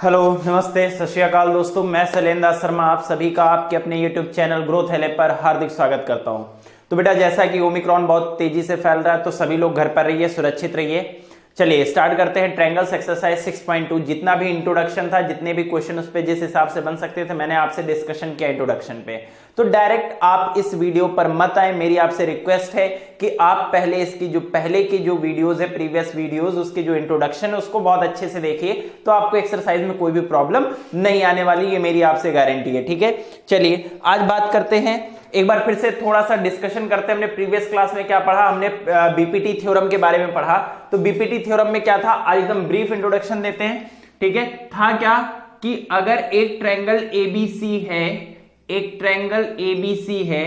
Hello, नमस्ते, सत श्री अकाल दोस्तों। मैं शैलेंद्र शर्मा आप सभी का आपके अपने YouTube चैनल ग्रोथ है लैब पर हार्दिक स्वागत करता हूं। तो बेटा, जैसा कि ओमिक्रॉन बहुत तेजी से फैल रहा है तो सभी लोग घर पर रहिए, सुरक्षित रहिए। चलिए स्टार्ट करते हैं ट्रायंगल्स एक्सरसाइज 6.2। जितना भी इंट्रोडक्शन था, जितने भी क्वेश्चन उस पे जिस हिसाब से बन सकते थे, मैंने आपसे डिस्कशन किया इंट्रोडक्शन पे। तो डायरेक्ट आप इस वीडियो पर मत आए। मेरी आपसे रिक्वेस्ट है कि आप पहले इसकी जो पहले की जो वीडियोस है, प्रीवियस वीडियोस, उसकी जो इंट्रोडक्शन है उसको बहुत अच्छे से देखिए, तो आपको एक्सरसाइज में कोई भी प्रॉब्लम नहीं आने वाली, ये मेरी आपसे गारंटी है। ठीक है, चलिए आज बात करते हैं, एक बार फिर से थोड़ा सा डिस्कशन करते हैं। हमने प्रीवियस क्लास में क्या पढ़ा, हमने बीपीटी थ्योरम के बारे में पढ़ा। तो बीपीटी थ्योरम में क्या था, आज एकदम ब्रीफ इंट्रोडक्शन देते हैं। ठीक है, था क्या कि अगर एक ट्रायंगल एबीसी है, एक ट्रायंगल एबीसी है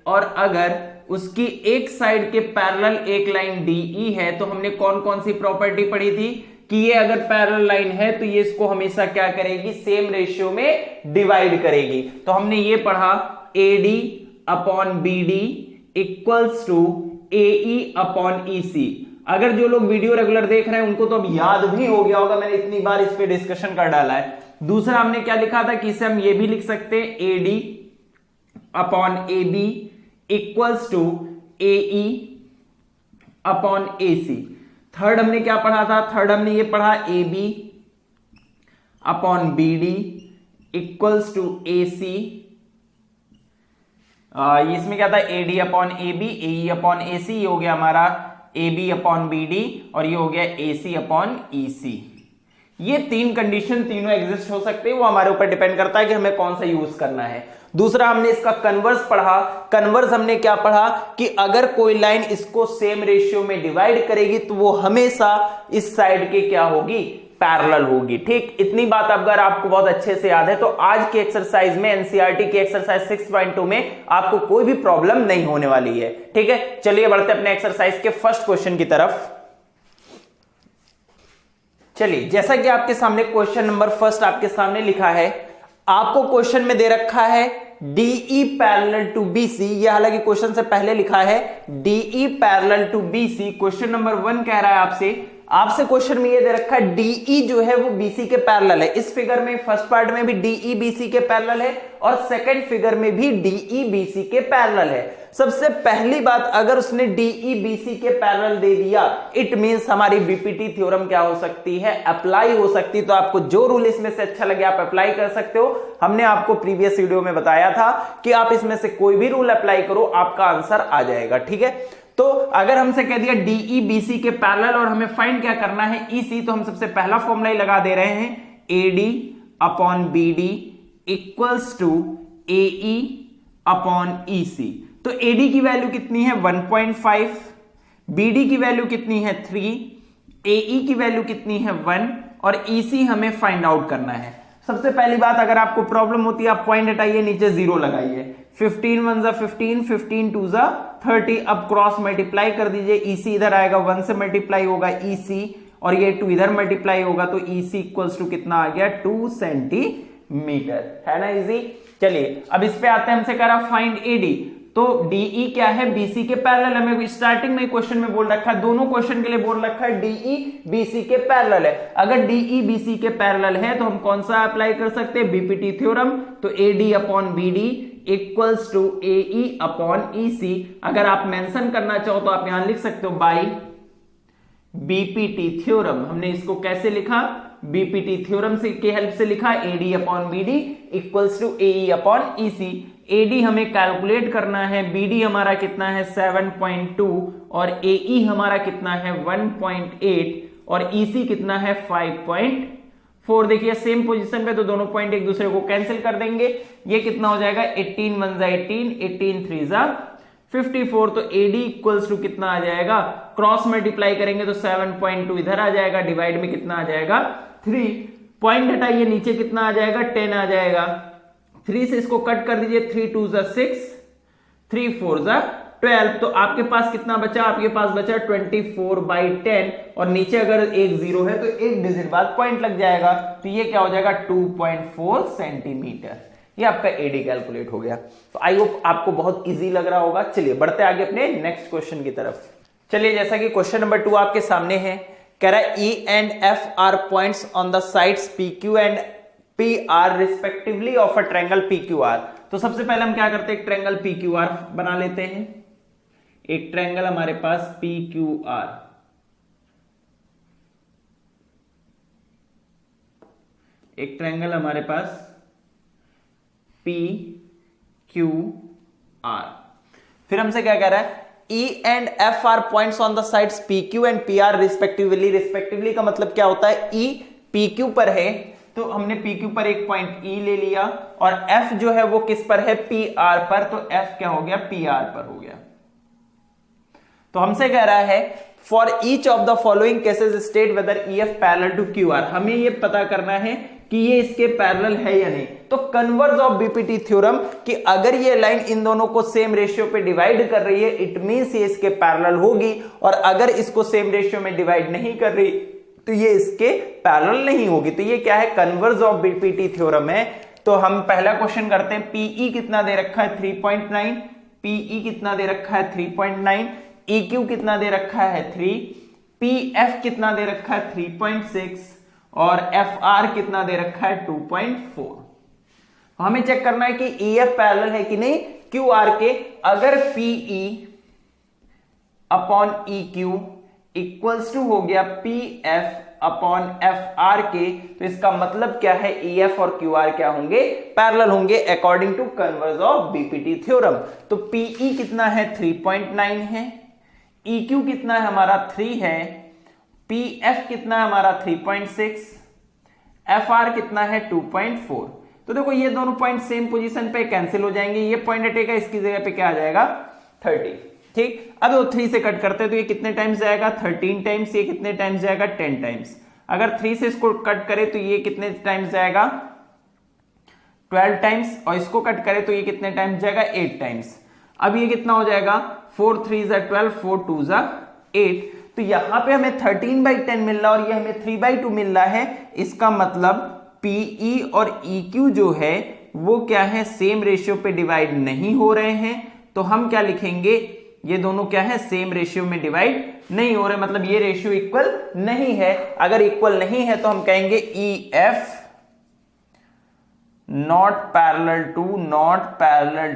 और अगर उसकी एक साइड के पैरेलल एक लाइन डीई है, तो हमने कौन कौन सी प्रॉपर्टी पढ़ी थी कि ये अगर पैरेलल लाइन है तो ये इसको हमेशा क्या करेगी, सेम रेशियो में डिवाइड करेगी। तो हमने ये पढ़ा AD upon BD equals to AE upon EC। अगर जो लोग वीडियो रेगुलर देख रहे हैं उनको तो अब याद भी हो गया होगा, मैंने इतनी बार इस पे डिस्कशन कर डाला है। दूसरा हमने क्या लिखा था कि इसे हम ये भी लिख सकते हैं AD upon AB equals to AE upon AC। Third हमने क्या पढ़ा था, थर्ड हमने ये पढ़ा AB upon BD equals to AC। इसमें क्या था, AD upon AB, AE upon AC, ये हो गया हमारा AB अपॉन BD और ये हो गया AC अपॉन EC। ये तीन कंडीशन तीनों एग्जिस्ट हो सकते हैं, वो हमारे ऊपर डिपेंड करता है कि हमें कौन सा यूज करना है। दूसरा हमने इसका कन्वर्स पढ़ा। कन्वर्स हमने क्या पढ़ा कि अगर कोई लाइन इसको सेम रेशियो में डिवाइड करेगी तो वो हमेशा इस साइड के क्या होगी, पैरेलल होगी। ठीक, इतनी बात अगर आपको बहुत अच्छे से याद है तो आज की एक्सरसाइज में, एनसीईआरटी की एक्सरसाइज 6.2 में आपको कोई भी प्रॉब्लम नहीं होने वाली है। ठीक है, चलिए बढ़ते अपने एक्सरसाइज के फर्स्ट क्वेश्चन की तरफ। चलिए, जैसा कि आपके सामने क्वेश्चन नंबर फर्स्ट आपके सामने लिखा है, आपको क्वेश्चन में दे रखा है DE पैरेलल टू BC। यह हालांकि क्वेश्चन से पहले लिखा है DE parallel to BC। Question number 1 कह रहा है आपसे क्वेश्चन में ये दे रखा है DE जो है वो BC के पैरेलल है। इस फिगर में फर्स्ट पार्ट में भी DE BC के पैरेलल है और सेकंड फिगर में भी DE BC के पैरेलल है। सबसे पहली बात, अगर उसने DE BC के पैरेलल दे दिया, इट मींस हमारी बीपीटी थ्योरम क्या हो सकती है, अप्लाई हो सकती है। तो आपको जो रूल इसमें से अच्छा लगे आप अप्लाई कर सकते हो। हमने आपको प्रीवियस वीडियो में बताया था कि आप इसमें से कोई भी रूल अप्लाई करो, आपका आंसर आ जाएगा। ठीक है, तो अगर हमसे कह दिया DE BC के पैरेलल और हमें फाइंड क्या करना है EC, तो हम सबसे पहला फॉर्मूला ही लगा दे रहे हैं AD upon BD equals to AE upon EC। तो AD की वैल्यू कितनी है 1.5, BD की वैल्यू कितनी है 3, AE की वैल्यू कितनी है 1 और EC हमें फाइंड आउट करना है। सबसे पहली बात, अगर आपको प्रॉब्लम होती है आप पॉइंट हटाइए, नीचे 0 लगाइए। 15 1 जा 15, 15 2 जा 30। अब क्रॉस मल्टीप्लाई कर दीजिए, EC इधर आएगा, 1 से मल्टीप्लाई होगा EC और ये 2 इधर मल्टीप्लाई होगा, तो EC इक्वल्स टू कितना आ गया 2 सेंटीमीटर। है ना इजी। चलिए अब इस पे आते हैं, हमसे कह रहा फाइंड AD। तो DE क्या है, BC के पैरेलल। हमें स्टार्टिंग में क्वेश्चन में बोल रखा है, दोनों क्वेश्चन के लिए बोल रखा है DE BC के पैरेलल है। अगर DE BC के पैरेलल है तो हम कौन सा अप्लाई कर सकते हैं, बीपीटी थ्योरम। तो AD upon BD equals to AE upon EC। अगर आप मेंशन करना चाहो तो आप यहां लिख सकते हो बाई बीपीटी थ्योरम। हमने इसको कैसे लिखा, बीपीटी थ्योरम से की हेल्प से लिखा, AD upon BD equals to AE upon EC। AD हमें कैलकुलेट करना है, BD हमारा कितना है 7.2 और AE हमारा कितना है 1.8 और EC कितना है 5.4। देखिए सेम पोजीशन पे, तो दोनों पॉइंट एक दूसरे को कैंसिल कर देंगे। ये कितना हो जाएगा 18 1 जा 18, 18 3 जा 54। तो AD इक्वल्स टू कितना आ जाएगा, क्रॉस मल्टीप्लाई करेंगे तो 7.2 इधर आ जाएगा, डिवाइड में कितना आ जाएगा 3। पॉइंट हटाइए, नीचे कितना आ जाएगा 10 आ जाएगा। 3 से इसको कट कर दीजिए, 3 2 जा 6, 3 4 जा 12। तो आपके पास कितना बचा, आपके पास बचा 24/10 और नीचे अगर एक 0 है तो एक डिजिट बाद पॉइंट लग जाएगा, तो ये क्या हो जाएगा 2.4 सेंटीमीटर। ये आपका AD कैलकुलेट हो गया। तो आई होप आपको बहुत इजी लग रहा होगा। चलिए बढ़ते आगे अपने नेक्स्ट क्वेश्चन की तरफ। चलिए, जैसा कि क्वेश्चन नंबर 2 आपके सामने है कह रहा है E and F are points on the sides PQ and PR respectively of a triangle PQR। तो सबसे पहले हम क्या करते हैं, एक ट्रायंगल PQR बना लेते हैं। एक ट्रायंगल हमारे पास PQR, एक ट्रायंगल हमारे पास PQR। फिर हमसे क्या कह रहा है, E and F are points on the sides PQ and PR respectively। Respectively का मतलब क्या होता है, E PQ पर है तो हमने PQ पर एक पॉइंट E ले लिया, और F जो है वो किस पर है, PR पर, तो F क्या हो गया, PR पर हो गया। तो हमसे कह रहा है for each of the following cases state whether EF parallel to QR। हमें ये पता करना है कि ये इसके पैरेलल है या नहीं। तो कन्वर्स ऑफ बीपीटी थ्योरम कि अगर ये लाइन इन दोनों को सेम रेशियो पे डिवाइड कर रही है, इट मींस ये इसके पैरेलल होगी, और अगर इसको सेम रेशियो में डिवाइड नहीं कर रही तो ये इसके पैरेलल नहीं होगी। तो ये क्या है, कन्वर्स ऑफ बीपीटी थ्योरम है। तो हम पहला क्वेश्चन करते हैं। PE कितना दे रखा है, 3.9। PE कितना दे रखा है, 3.9। EQ कितना दे रखा है, 3। PF कितना दे रखा है, 3.6, और FR कितना दे रखा है, 2.4। हमें चेक करना है कि EF पैरेलल है कि नहीं QR के। अगर PE upon EQ equals to हो गया PF अपॉन FR के, तो इसका मतलब क्या है, EF और QR क्या होंगे, पैरेलल होंगे according to converse of BPT theorem. तो PE कितना है, 3.9 है। EQ कितना है हमारा, 3 है। PF कितना है हमारा, 3.6। FR कितना है, 2.4। तो देखो ये दोनों पॉइंट सेम पोजीशन पे कैंसिल हो जाएंगे, ये पॉइंट हटेगा, इसकी जगह पे क्या आ जाएगा, 30। ठीक, अब वो 3 से कट करते हैं तो ये कितने टाइम्स जाएगा, 13 टाइम्स। ये कितने टाइम्स जाएगा, 10 टाइम्स। अगर 3 से इसको कट करें तो ये कितने टाइम्स जाएगा, 12 टाइम्स। और इसको कट करें तो ये कितने टाइम्स जाएगा, 8 टाइम्स। अब ये कितना हो जाएगा, 4 3 12, 4 2 8। तो यहां पे हमें 13/10 मिल रहा है और ये हमें 3/2 मिल रहा है। इसका मतलब PE और EQ जो है वो क्या है, सेम रेशियो पे डिवाइड नहीं हो रहे हैं। तो हम क्या लिखेंगे, ये दोनों क्या है, सेम रेशियो में डिवाइड नहीं हो रहे, मतलब ये रेशियो इक्वल नहीं है। अगर इक्वल नहीं है तो हम कहेंगे EF not parallel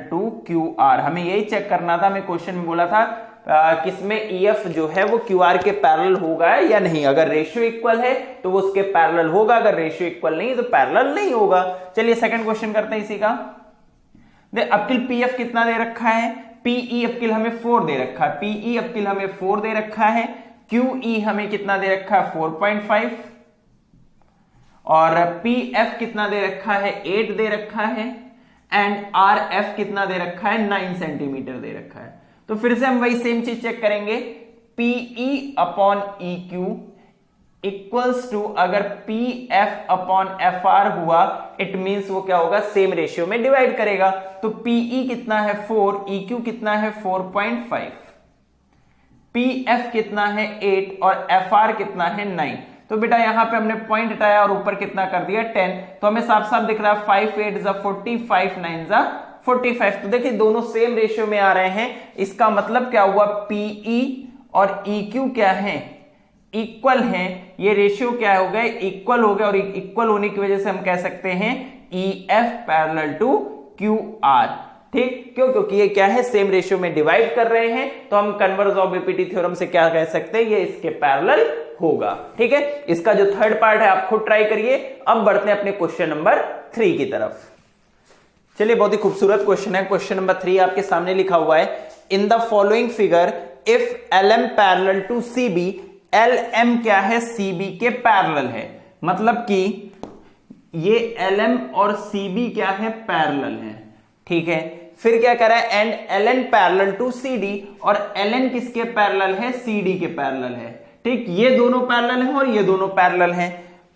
to QR। हमें यही चेक करना था, हमें क्वेश्चन में बोला था किसमें EF जो है वो QR के पैरेलल होगा या नहीं। अगर रेशियो इक्वल है तो वो उसके पैरेलल होगा, अगर रेशियो इक्वल नहीं तो पैरेलल नहीं होगा। चलिए सेकंड क्वेश्चन करते हैं इसी का। अपकिल PF कितना दे रखा है, PE अपकिल हमें 4 दे रखा है। PE अपकिल हमें 4 दे रखा है। QE हमें कितना दे रखा है, 4.5, और PF कितना दे रखा है, 8 दे रखा है, एंड RF कितना दे रखा है, 9 सेंटीमीटर दे रखा है। तो फिर से हम वही सेम चीज चेक करेंगे, PE upon EQ equals to, अगर PF अपॉन FR हुआ इट मींस वो क्या होगा, सेम रेशियो में डिवाइड करेगा। तो PE कितना है, 4, EQ कितना है, 4.5, PF कितना है, 8, और FR कितना है, 9। तो बेटा यहां पे हमने पॉइंट हटाया और ऊपर कितना कर दिया, 10। तो हमें साफ साफ दिख रहा है 5 8 40, 5 9 45। तो देखिए दोनों सेम रेशियो में आ रहे हैं। इसका मतलब क्या हुआ, PE और EQ क्या है, इक्वल हैं। ये रेशियो क्या हो गए, इक्वल हो गए, और इक्वल होने की वजह से हम कह सकते हैं EF पैरेलल टू QR। ठीक, क्यों, क्योंकि ये क्या है, सेम रेशियो में डिवाइड कर रहे हैं। तो हम कन्वर्स ऑफ बीपीटी थ्योरम से क्या कह सकते हैं, ये इसके पैरेलल होगा। ठीक है, इसका जो थर्ड पार्ट है आप खुद ट्राई करिए। अब बढ़ते हैं अपने क्वेश्चन नंबर 3 की तरफ। चलिए बहुत ही खूबसूरत क्वेश्चन है। क्वेश्चन नंबर 3 आपके सामने लिखा हुआ है, in the following figure if LM parallel to CB, LM क्या है, CB के पैरेलल है। मतलब कि ये LM और CB क्या है, पैरेलल है। ठीक है, फिर क्या करा है, and LN parallel to CD, और LN किसके पैरेलल है, CD के पैरेलल है। ठीक, ये दोनों पैरेलल हैं और ये दोनों पैरेलल हैं।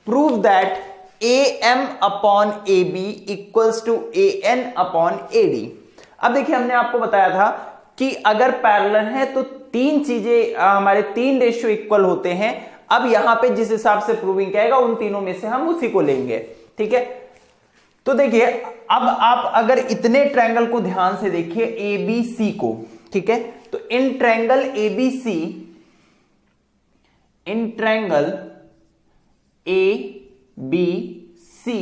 Prove that AM upon AB equals to AN upon AD। अब देखिए हमने आपको बताया था कि अगर पैरेलल है तो 3 चीजें, हमारे 3 रेशियो इक्वल होते हैं। अब यहां पे जिस हिसाब से प्रूविंग कहेगा उन तीनों में से हम उसी को लेंगे। ठीक है, तो देखिए अब आप अगर इतने ट्रायंगल को ध्यान से देखिए, ABC को, ठीक है, तो in triangle ABC in triangle A B C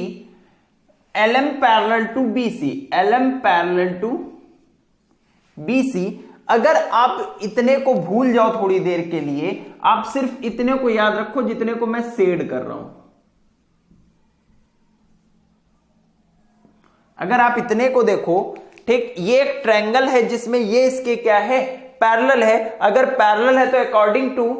LM parallel to BC, LM parallel to BC। अगर आप इतने को भूल जाओ थोड़ी देर के लिए, आप सिर्फ इतने को याद रखो जितने को मैं शेड कर रहा हूं। अगर आप इतने को देखो, ठीक, ये एक ट्रायंगल है जिसमें ये इसके क्या है, पैरेलल है। अगर पैरेलल है तो अकॉर्डिंग टू,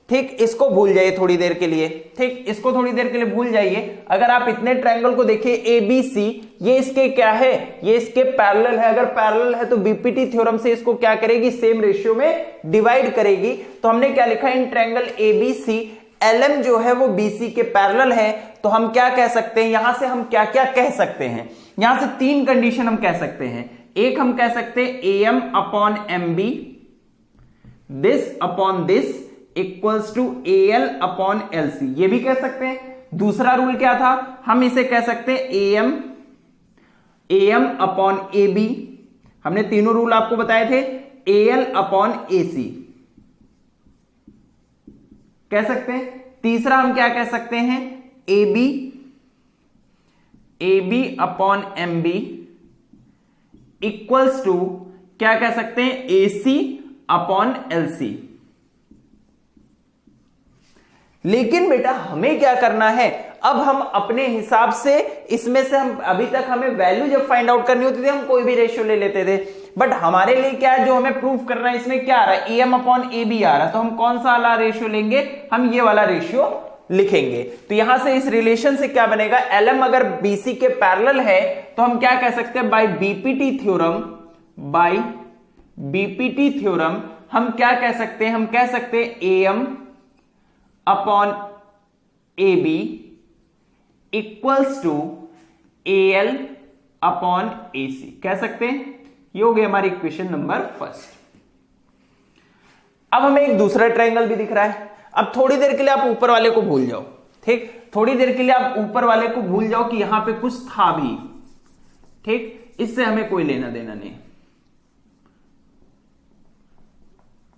ठीक, इसको भूल जाइए थोड़ी देर के लिए, ठीक, इसको थोड़ी देर के लिए भूल जाइए। अगर आप इतने ट्रायंगल को देखिए ABC, ये इसके क्या है, ये इसके पैरेलल है। अगर पैरेलल है तो बीपीटी थ्योरम से इसको क्या करेगी, सेम रेशियो में डिवाइड करेगी। तो हमने क्या लिखा, इन ट्रायंगल ABC LM जो है वो BC के पैरेलल है। तो हम क्या कह सकते हैं, यहां से हम क्या क्या कह सकते हैं, यहां से 3 कंडीशन हम कह सकते हैं। एक हम कह सकते हैं AM upon MB, this upon this equals to AL upon LC, ये भी कह सकते हैं। दूसरा रूल क्या था, हम इसे कह सकते हैं AM अपॉन AB, हमने तीनों रूल आपको बताए थे। AL अपॉन AC कह सकते हैं। तीसरा हम क्या कह सकते हैं, AB upon MB equals to क्या कह सकते हैं, AC अपॉन LC। लेकिन बेटा हमें क्या करना है, अब हम अपने हिसाब से इसमें से, हम अभी तक हमें वैल्यू जब फाइंड आउट करनी होती थी हम कोई भी रेशियो ले लेते थे, बट हमारे लिए क्या है, जो हमें प्रूफ करना है, इसमें क्या आ रहा है, AM अपॉन AB आ रहा है। तो हम कौन सा वाला रेशियो लेंगे, हम ये वाला रेशियो लिखेंगे। तो यहां से इस रिलेशन से क्या बनेगा, LM अगर BC के पैरेलल है तो हम क्या कह सकते हैं, बाय बीपीटी थ्योरम हम क्या कह सकते हैं, हम कह सकते हैं AM upon AB equals to AL upon AC कह सकते हैं। ये हो गई हमारी इक्वेशन नंबर फर्स्ट। अब हमें एक दूसरा ट्रायंगल भी दिख रहा है। अब थोड़ी देर के लिए आप ऊपर वाले को भूल जाओ, ठीक, थोड़ी देर के लिए आप ऊपर वाले को भूल जाओ कि यहां पे कुछ था भी, ठीक, इससे हमें कोई लेना देना नहीं,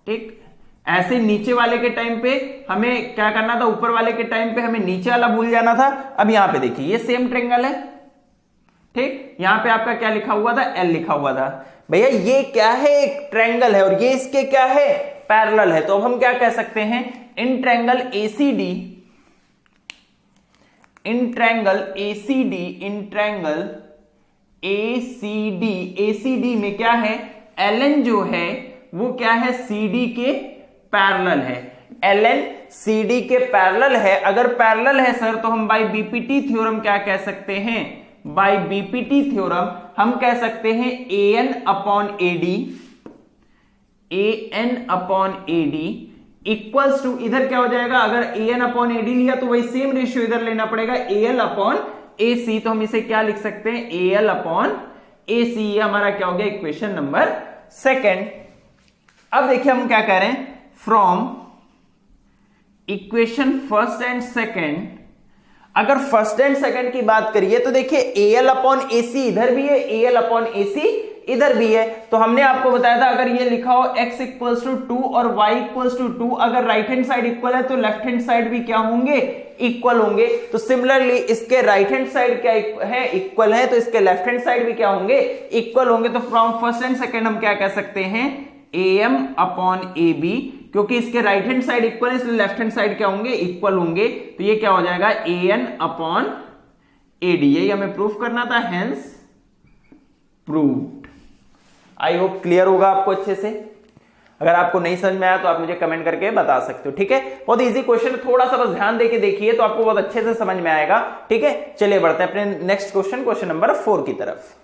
ठीक। ऐसे नीचे वाले के टाइम पे हमें क्या करना था, ऊपर वाले के टाइम पे हमें नीचे वाला भूल जाना था। अब यहां पे देखिए ये सेम ट्रायंगल है, ठीक, यहां पे आपका क्या लिखा हुआ था, L लिखा हुआ था। भैया ये क्या है, एक ट्रायंगल है और ये इसके क्या है, पैरेलल है। तो अब हम क्या कह सकते हैं, in triangle ACD, in triangle ACD में क्या है, LN जो है वो क्या है, CD के पैरेलल है। LN CD के पैरेलल है। अगर पैरेलल है सर तो हम बाय बीपीटी थ्योरम क्या कह सकते हैं, बाय बीपीटी थ्योरम हम कह सकते हैं AN upon AD equals to, इधर क्या हो जाएगा, अगर AN अपॉन AD लिया तो वही सेम रेशियो इधर लेना पड़ेगा, AL अपॉन AC। तो हम इसे क्या लिख सकते हैं, AL अपॉन AC। ये हमारा क्या हो गया, इक्वेशन नंबर सेकेंड। अब देखिए हम क्या कह रहे हैं, from equation first and second, अगर फर्स्ट एंड सेकेंड की बात करिए तो देखिए AL अपॉन AC इधर भी है, AL अपॉन AC इधर भी है। तो हमने आपको बताया था अगर ये लिखा हो x इक्वल्स टू 2 और y इक्वल्स टू 2, अगर राइट हैंड साइड इक्वल है तो लेफ्ट हैंड साइड भी क्या होंगे, इक्वल होंगे। तो सिमिलरली इसके राइट हैंड साइड क्या है, इक्वल है, तो इसके लेफ्ट हैंड साइड भी क्या होंगे, इक्वल होंगे। तो फ्रॉम फर्स्ट एंड सेकेंड हम क्या कह सकते हैं, AM अपॉन AB, क्योंकि इसके राइट हैंड साइड इक्वल है इसलिए लेफ्ट हैंड साइड क्या होंगे, इक्वल होंगे। तो ये क्या हो जाएगा, AN अपॉन AD। यही हमें प्रूफ करना था, hence proved. I hope clear होगा आपको अच्छे से। अगर आपको नहीं समझ में आया तो आप मुझे कमेंट करके बता सकते हो, ठीक है। बहुत इजी क्वेश्चन, थोड़ा सा बस ध्यान देके देखिए तो आपको बहुत अच्छे से समझ में आएगा, ठीक है। चलिए बढ़ते हैं अपने नेक्स्ट क्वेश्चन नंबर 4 की तरफ।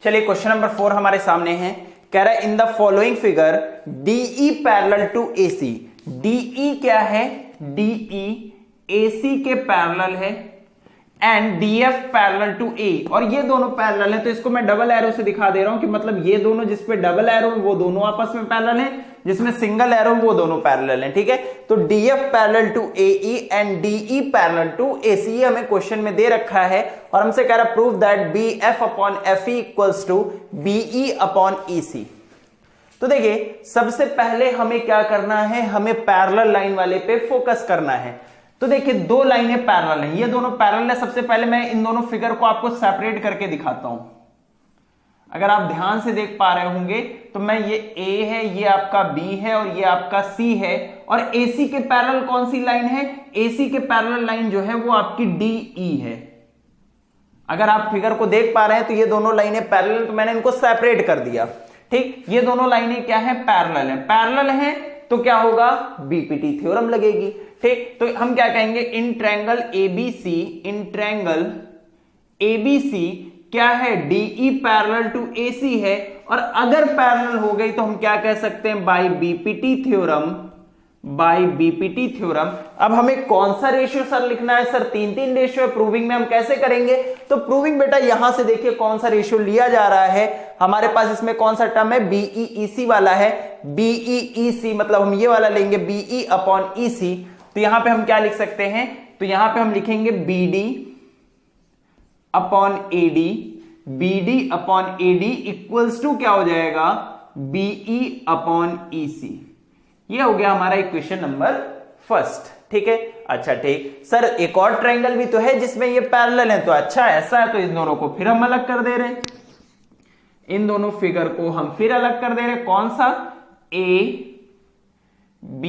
चलिए क्वेश्चन नंबर 4 हमारे सामने है, कह रहा है in the following figure DE parallel to AC। DE क्या है, DE AC के पैरेलल है and DF parallel to A, और ये दोनों पैरेलल है। तो इसको मैं डबल एरो से दिखा दे रहा हूं कि मतलब ये दोनों जिस पे डबल एरो वो दोनों आपस में पैरेलल हैं, जिसमें सिंगल एरो वो दोनों पैरेलल हैं, ठीक है। तो DF parallel to AE and DE parallel to AC, ये हमें क्वेश्चन में दे रखा है और हमसे कह रहा है prove that BF upon FE equals to BE upon EC। तो देखिए सबसे पहले हमें क्या करना है, हमें पैरेलल लाइन वाले पे फोकस करना है। तो देखिए दो लाइनें पैरेलल हैं, ये दोनों पैरेलल है। सबसे पहले मैं इन दोनों फिगर को आपको सेपरेट करके दिखाता हूं। अगर आप ध्यान से देख पा रहे होंगे तो मैं ये A है, ये आपका B है और ये आपका C है, और AC के पैरेलल कौन सी लाइन है, AC के पैरेलल लाइन जो है वो आपकी DE है। अगर आप फिगर को देख पा रहे हैं तो ये दोनों लाइनें पैरेलल, तो मैंने इनको सेपरेट कर दिया। ठीक, ये दोनों लाइनें क्या है, पैरेलल है। पैरेलल है तो क्या होगा, बीपीटी थ्योरम लगेगी। ठीक, तो हम क्या कहेंगे, इन triangle ABC, in triangle ABC क्या है, DE पैरेलल टू AC है, और अगर पैरेलल हो गई तो हम क्या कह सकते हैं, by BPT theorem, by BPT theorem. अब हमें कौन सा रेशियो सर लिखना है, सर 3 रेशियो है। प्रूविंग में हम कैसे करेंगे, तो प्रूविंग बेटा यहां से देखिए कौन सा रेशियो लिया जा रहा है हमारे पास। इसमें कौन सा टर्म है, BEEC वाला है। BEEC मतलब हम ये वाला लेंगे, BE अपॉन EC। तो यहां पे हम क्या लिख सकते हैं, तो यहां पे हम लिखेंगे BD upon AD, BD upon AD equals to क्या हो जाएगा, BE अपॉन EC। ये हो गया हमारा इक्वेशन नंबर फर्स्ट। ठीक है, अच्छा ठीक सर, एक और ट्रायंगल भी तो है जिसमें ये पैरेलल है। तो अच्छा ऐसा है, तो इन दोनों को फिर हम अलग कर दे रहे हैं, इन दोनों फिगर को हम फिर अलग कर दे रहे हैं। कौन सा, A B,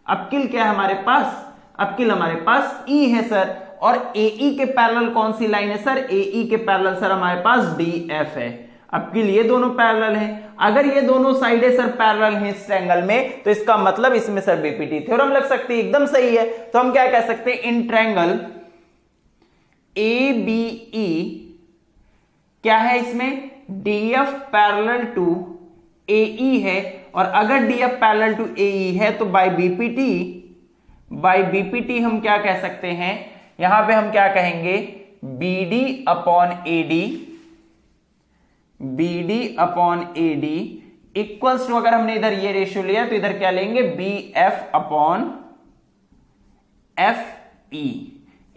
अब किल क्या है हमारे पास, अब किल हमारे पास E है सर, और AE के पैरेलल कौन सी लाइन है सर, AE के पैरेलल सर हमारे पास DF है। अब किल ये दोनों पैरेलल हैं। अगर ये दोनों साइडें सर पैरेलल हैं इस ट्रायंगल में, तो इसका मतलब इसमें सर बीपीटी थ्योरम लग सकती है। एकदम सही है। तो हम क्या कह सकते हैं, इन ट्रायंगल ABE क्या है, इसमें DF पैरेलल टू AE है, और अगर DF पैरेलल टू AE है तो बाय बीपीटी हम क्या कह सकते हैं, यहां पे हम क्या कहेंगे, BD upon AD, BD upon AD equals to, अगर हमने इधर ये रेशियो लिया तो इधर क्या लेंगे, BF upon FE।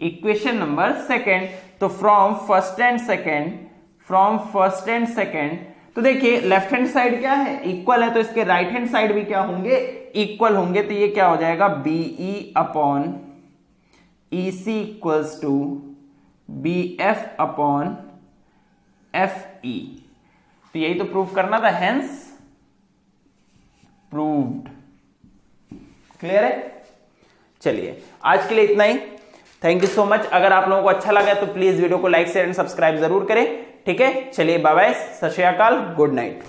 Equation number second. तो फ्रॉम फर्स्ट एंड सेकेंड, तो देखिए लेफ्ट हैंड साइड क्या है, इक्वल है, तो इसके राइट हैंड साइड भी क्या होंगे, इक्वल होंगे। तो ये क्या हो जाएगा, BE upon EC equals to BF upon FE। तो यही तो प्रूव करना था, हेंस प्रूव्ड। क्लियर है। चलिए आज के लिए इतना ही। Thank you so much. अगर आप लोगों को अच्छा लगा तो प्लीज वीडियो को लाइक शेयर एंड सब्सक्राइब जरूर करें। ठीक है, चलिए बाय बाय, सत श्री अकाल, गुड नाइट।